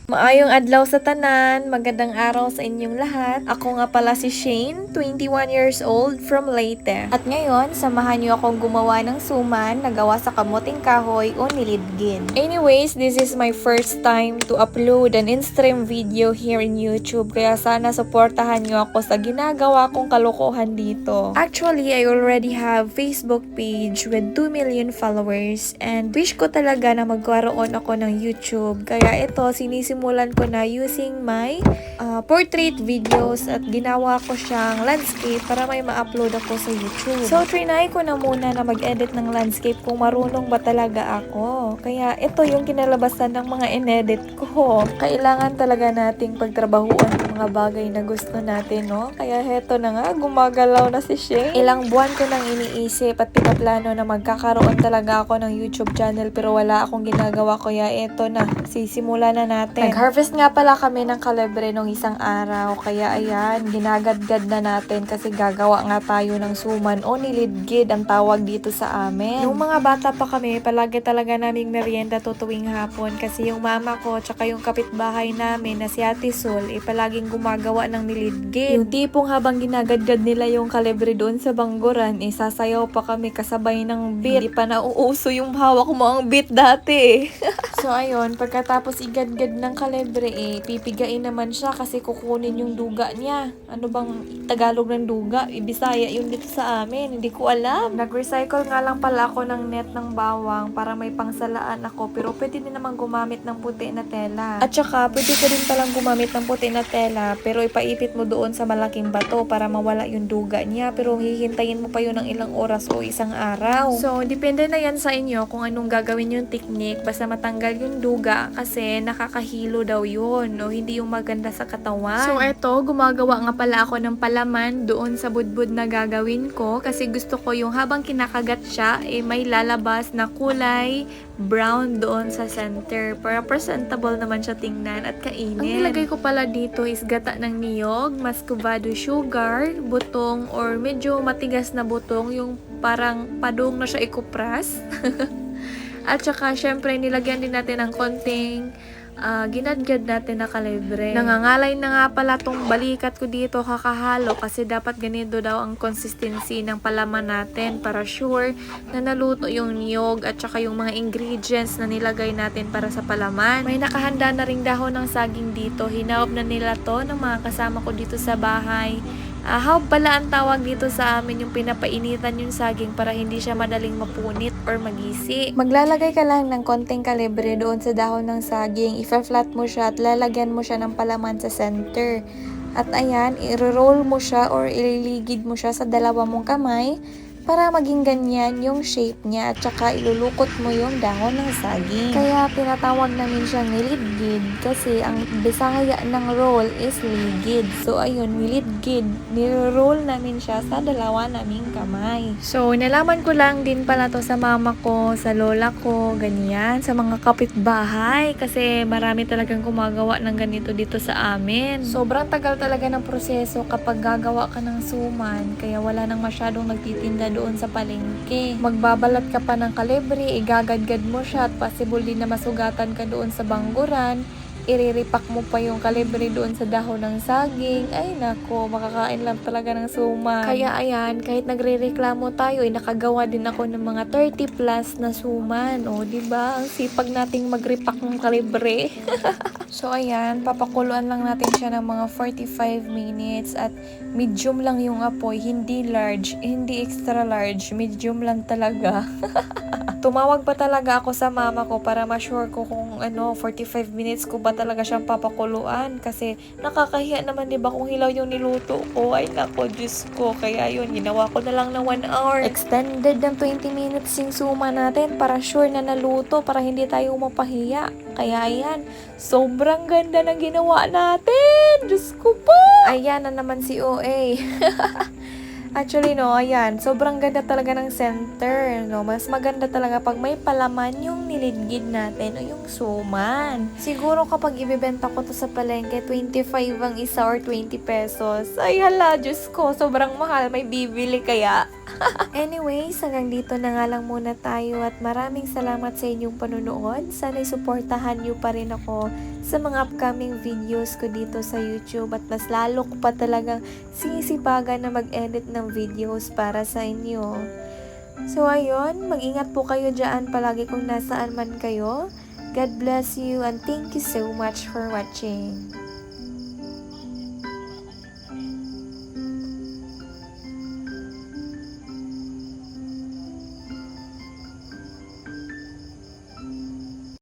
Maayong adlaw sa tanan, magandang araw sa inyong lahat. Ako nga pala si Shane, 21 years old from Leyte. At ngayon, samahan niyo akong gumawa ng suman na gawa sa kamuting kahoy o nilidgin. Anyways, this is my first time to upload an in-stream video here in YouTube. Kaya sana supportahan niyo ako sa ginagawa kong kalokohan dito. Actually, I already have Facebook page with 2 million followers and wish ko talaga na magkaroon ako ng YouTube. Kaya ito, sinisimulan ko na using my portrait videos at ginawa ko siyang landscape para may ma-upload ako sa YouTube. So, trinay ko na muna na mag-edit ng landscape kung marunong ba talaga ako. Kaya ito yung kinalabasan ng mga inedit ko. Kailangan talaga nating pagtrabahuan ng mga bagay na gusto natin, no? Kaya heto na nga, gumagalaw na si Shane. Ilang buwan ko nang iniisip at pinaplano na magkakaroon talaga ako ng YouTube channel pero wala akong ginagawa. Kaya eto na, sisimula na natin. Nag-harvest nga pala kami ng kalebre nung isang araw. Kaya ayan, ginagadgad na natin kasi gagawa nga tayo ng suman o nilidgid ang tawag dito sa amin. Nung mga bata pa kami, palagi talaga naming merienda tuwing hapon kasi yung mama ko tsaka yung kapitbahay namin na si Ate Sol palaging gumagawa ng nilidgid. Yung tipong habang ginagadgad nila yung kalebre doon sa bangguran, sasayaw pa kami kasabay ng beat. Hindi pa nauuso yung hawak mo ang beat dati. So ayun, pagkatapos igadgad ng kalebre pipigain naman siya kasi kukunin yung duga niya. Ano bang Tagalog ng duga? Ibisaya yun dito sa amin. Hindi ko alam. Nag-recycle nga lang pala ako ng net ng bawang para may pangsalaan ako. Pero pwede din naman gumamit ng puti na tela. At saka, pwede ka din palang gumamit ng puti na tela pero ipaipit mo doon sa malaking bato para mawala yung duga niya. Pero hihintayin mo pa yun ng ilang oras o isang araw. So, depende na yan sa inyo kung anong gagawin yung technique. Basta matanggal yung duga kasi nakakahilo daw yun o hindi yung maganda sa katawan. So eto, gumagawa nga pala ako ng palaman doon sa budbud na gagawin ko kasi gusto ko yung habang kinakagat siya may lalabas na kulay brown doon sa center para presentable naman siya tingnan at kainin. Ang nilagay ko pala dito is gata ng niyog, muscovado sugar, butong or medyo matigas na butong yung parang padung na siya ikupras. At saka, syempre, nilagyan din natin ng konting ginadgad natin na kalebre. Nangangalay na nga pala tong balikat ko dito kakahalo kasi dapat ganito daw ang consistency ng palaman natin para sure na naluto yung niyog at saka yung mga ingredients na nilagay natin para sa palaman. May nakahanda na ring dahon ng saging dito. Hinaob na nila to ng mga kasama ko dito sa bahay. Hawb pala ang tawag dito sa amin yung pinapainitan yung saging para hindi siya madaling mapunit or magisi. Maglalagay ka lang ng konting kalibre doon sa dahon ng saging. Ifa-flat mo siya at lalagyan mo siya ng palaman sa center. At ayan, i-roll mo siya or ililigid mo siya sa dalawa mong kamay para maging ganyan yung shape niya at saka ilulukot mo yung dahon ng saging. Kaya tinatawag namin siyang nilidgid kasi ang Bisaya ng roll is ligid. So ayun, nilidgid. Niro-roll namin siya sa dalawa naming kamay. So nalaman ko lang din pala to sa mama ko, sa lola ko, ganyan, sa mga kapitbahay kasi marami talagang gumagawa ng ganito dito sa amin. Sobrang tagal talaga ng proseso kapag gagawa ka ng suman kaya wala nang masyadong nagtitinda doon sa palengke. Magbabalat ka pa ng kalebre, igagadgad mo siya at possible din na masugatan ka doon sa bangguran. Iriripak mo pa yung kalebre doon sa dahon ng saging. Ay nako, makakain lang talaga ng suman. Kaya ayan, kahit nagrereklamo tayo, nakagawa din ako ng mga 30 plus na suman. O, diba? Ang sipag nating magripak ng kalebre. So ayan, papakuluan lang natin siya ng mga 45 minutes at medium lang yung apoy, hindi large, hindi extra large, medium lang talaga. Tumawag pa talaga ako sa mama ko para ma-sure ko kung 45 minutes ko ba talaga siyang papakuluan kasi nakakahiya naman 'di ba kung hilaw yung niluto ko. Ay nako, Diyos ko. Kaya yun, ginawa ko na lang ng 1 hour. Extended ng 20 minutes yung suma natin para sure na naluto para hindi tayo mapahiya. Kaya ayan, sobrang ganda ng ginawa natin. Diyos ko po. Ayan na naman si OA. Actually, no, ayan, sobrang ganda talaga ng center, no? Mas maganda talaga pag may palaman yung nilidgid natin o yung suman. Siguro kapag ibibenta ko to sa palengke, 25 ang isa or 20 pesos. Ay, hala, Diyos ko, sobrang mahal, may bibili kaya. Anyways, hanggang dito na nga lang muna tayo at maraming salamat sa inyong panunood. Sana'y suportahan niyo pa rin ako sa mga upcoming videos ko dito sa YouTube at mas lalo ko pa talagang sinisipagan na mag-edit ng videos para sa inyo. So ayun, mag-ingat po kayo dyan palagi kung nasaan man kayo. God bless you and thank you so much for watching.